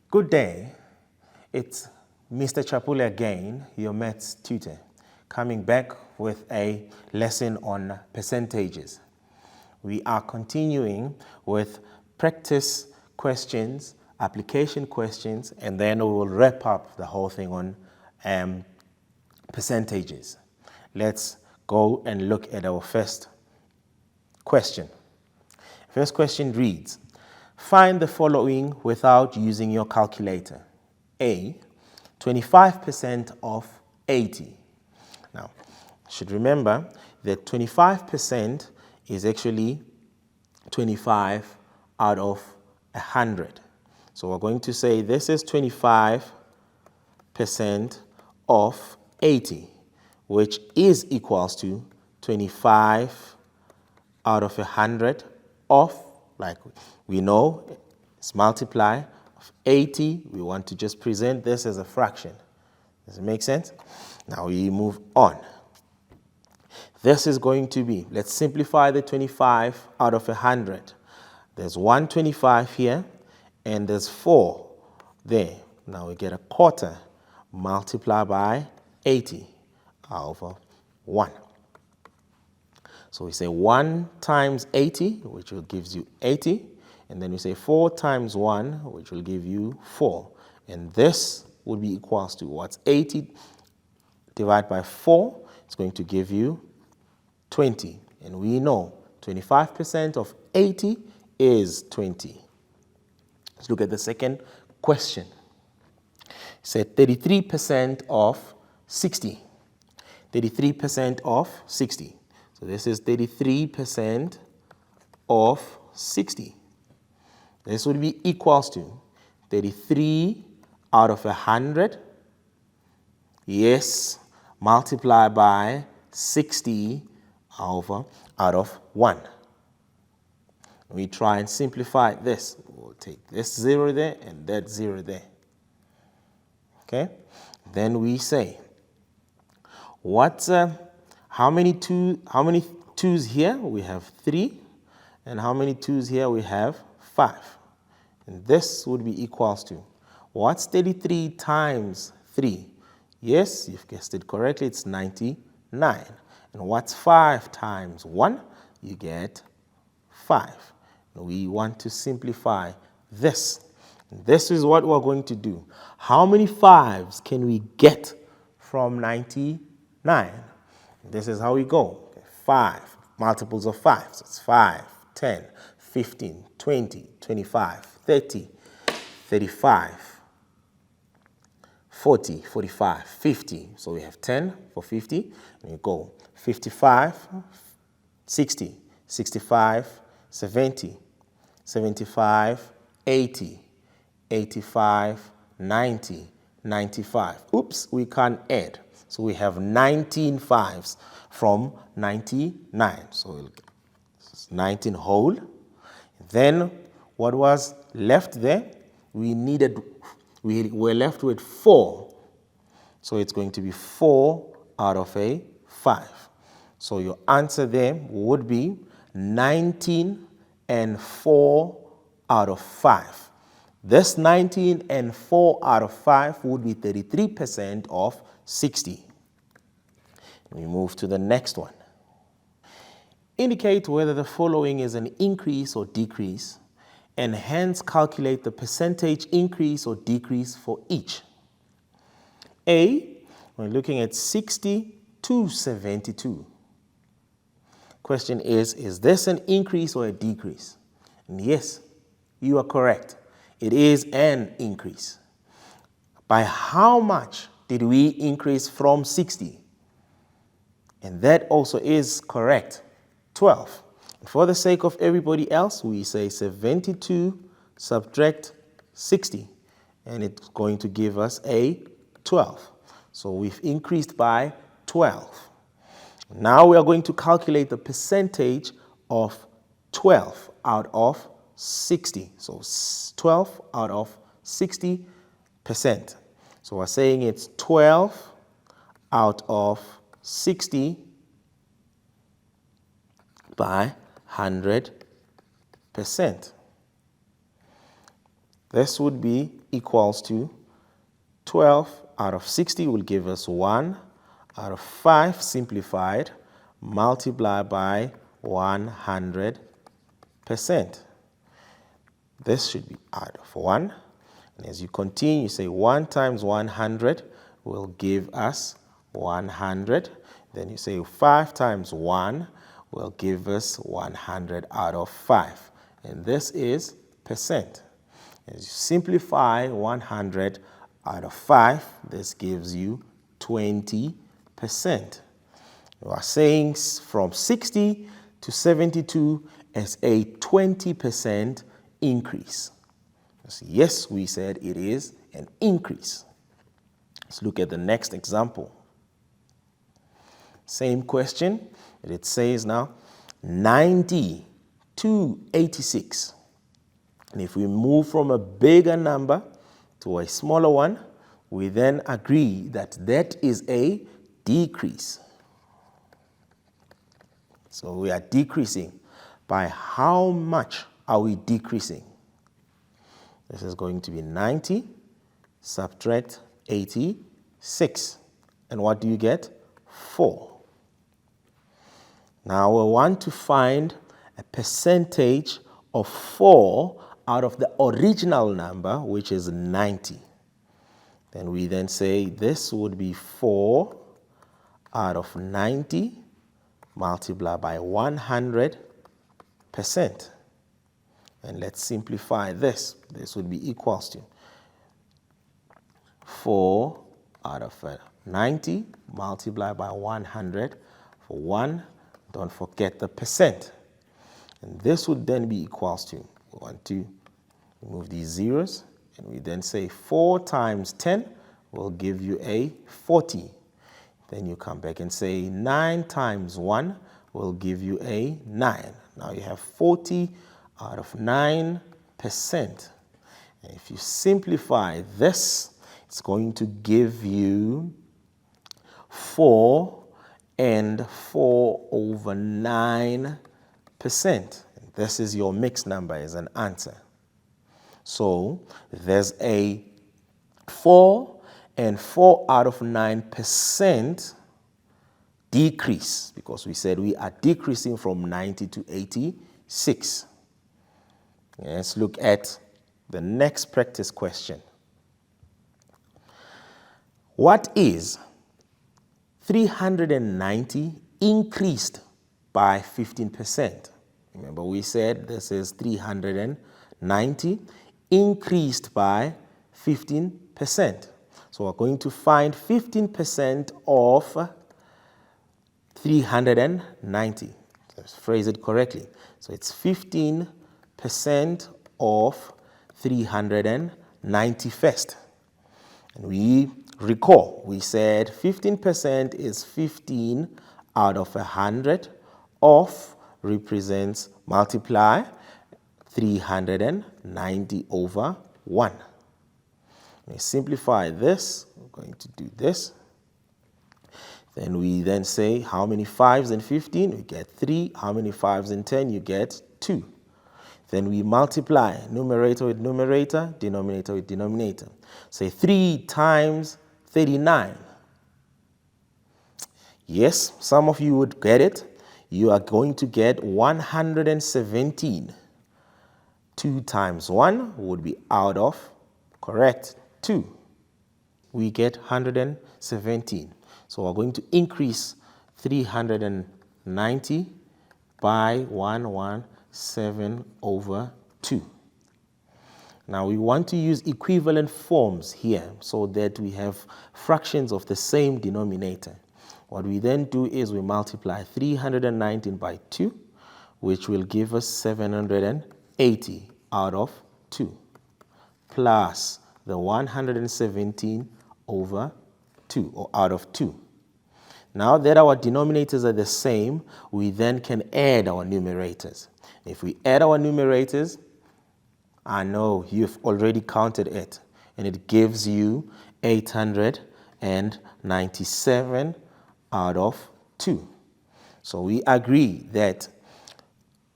Good day. It's Mr. Chapule again, your maths tutor, coming back with a lesson on percentages. We are continuing with practice questions, application questions, and then we will wrap up the whole thing on percentages. Let's go and look at our first question. First question reads, find the following without using your calculator. A, 25% of 80. Now, you should remember that 25% is actually 25 out of 100. So we're going to say this is 25% of 80, which is equals to 25 out of 100 of, like we know, it's multiply of 80. We want to just present this as a fraction. Does it make sense? Now we move on. This is going to be, let's simplify the 25 out of 100. There's 125 here, and there's 4 there. Now we get a quarter, multiply by 80 over 1. So we say 1 times 80, which will gives you 80. And then we say 4 times 1, which will give you 4. And this would be equals to what's 80 divided by 4. It's going to give you 20. And we know 25% of 80 is 20. Let's look at the second question. It said 33% of 60. 33% of 60. So this is 33% of 60. This would be equals to 33 out of 100. Yes, multiply by 60 out of 1. We try and simplify this. We'll take this 0 there and that 0 there. Okay? Then we say, how many 2's here? We have 3. And how many 2's here? We have 5. And this would be equals to, what's 33 times 3? Yes, you've guessed it correctly, it's 99. And what's 5 times 1? You get 5. We want to simplify this. This is what we're going to do. How many 5's can we get from 99? This is how we go. 5, multiples of 5. So it's 5, 10, 15, 20, 25, 30, 35, 40, 45, 50. So we have 10 for 50. And you go 55, 60, 65, 70, 75, 80, 85, 90, 95. Oops, we can't add. So we have 19 5's from 99. So it's 19 whole. Then what was left there? We were left with 4. So it's going to be 4 out of 5. So your answer there would be 19 and 4 out of 5. This 19 and 4 out of 5 would be 33% of 60. We move to the next one. Indicate whether the following is an increase or decrease, and hence calculate the percentage increase or decrease for each. A, we're looking at 60 to 72. Question is this an increase or a decrease? And yes, you are correct. It is an increase. By how much did we increase from 60? And that also is correct, 12. And for the sake of everybody else, we say 72 subtract 60. And it's going to give us a 12. So we've increased by 12. Now we are going to calculate the percentage of 12 out of 60. So 12 out of 60%. So we're saying it's 12 out of 60 by 100%. this would be equals to 12 out of 60 will give us 1 out of 5 simplified multiplied by 100%. This should be out of 1. And as you continue, you say 1 times 100 will give us 100. Then you say 5 times 1 will give us 100 out of 5. And this is percent. As you simplify 100 out of 5, this gives you 20%. We are saying from 60 to 72 is a 20% increase. Yes, we said it is an increase. Let's look at the next example. Same question. It says now 90 to 86. And if we move from a bigger number to a smaller one, we then agree that that is a decrease. So we are decreasing. By how much are we decreasing? This is going to be 90, subtract 86. And what do you get? 4. Now we want to find a percentage of 4 out of the original number, which is 90. Then we then say this would be 4 out of 90 multiplied by 100%. And let's simplify this. This would be equals to 4 out of 90 multiplied by 100 for 1. Don't forget the percent. And this would then be equals to, we want to remove these zeros, and we then say 4 times 10 will give you a 40. Then you come back and say 9 times 1 will give you a 9. Now you have 40 out of 9%. And if you simplify this, it's going to give you 4 and 4 over 9%. And this is your mixed number as an answer. So there's a 4 and 4 out of 9% decrease, because we said we are decreasing from 90 to 86. Let's look at the next practice question. What is 390 increased by 15%? Remember, we said this is 390 increased by 15%. So we're going to find 15% of 390. Let's phrase it correctly. So it's 15% of 390 first. And we recall, we said 15% is 15 out of 100. Of represents multiply 390 over 1. We simplify this. We're going to do this. Then we then say how many 5s in 15? We get 3. How many 5s in 10? You get 2. Then we multiply numerator with numerator, denominator with denominator. Say 3 times 39. Yes, some of you would get it. You are going to get 117. 2 times 1 would be out of, correct, 2. We get 117. So we're going to increase 390 by 117 over 2. Now we want to use equivalent forms here so that we have fractions of the same denominator. What we then do is we multiply 319 by 2, which will give us 780 out of 2, plus the 117 over 2, or out of 2. Now that our denominators are the same, we then can add our numerators. If we add our numerators, I know you've already counted it, and it gives you 897 out of 2. So we agree that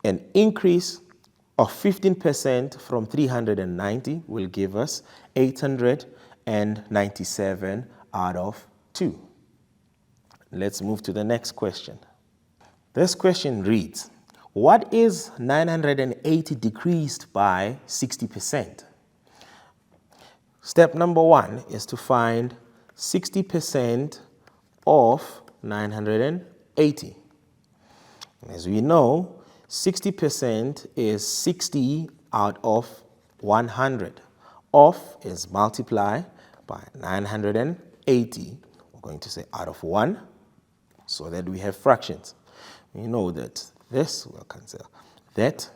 an increase of 15% from 390 will give us 897 out of 2. Let's move to the next question. This question reads, what is 980 decreased by 60%? Step number 1 is to find 60% of 980. As we know, 60% is 60 out of 100. Of is multiply by 980. We're going to say out of 1, so that we have fractions. We know that this will cancel that,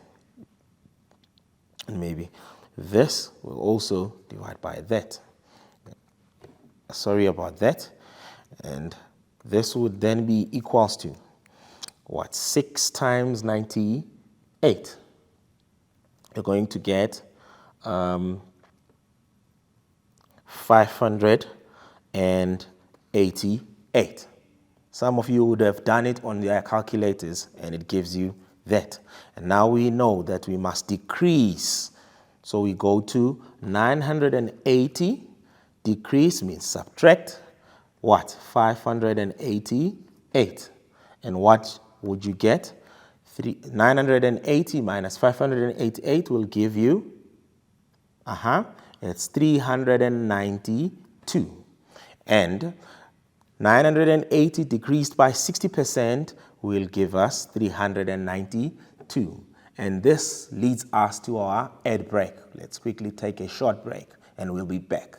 and maybe this will also divide by that. Sorry about that. And this would then be equals to what? 6 times 98. You're going to get 588. Some of you would have done it on their calculators, and it gives you that. And now we know that we must decrease. So we go to 980. Decrease means subtract what? 588. And what would you get? 980 minus 588 will give you, it's 392. And 980 decreased by 60% will give us 392. And this leads us to our ad break. Let's quickly take a short break and we'll be back.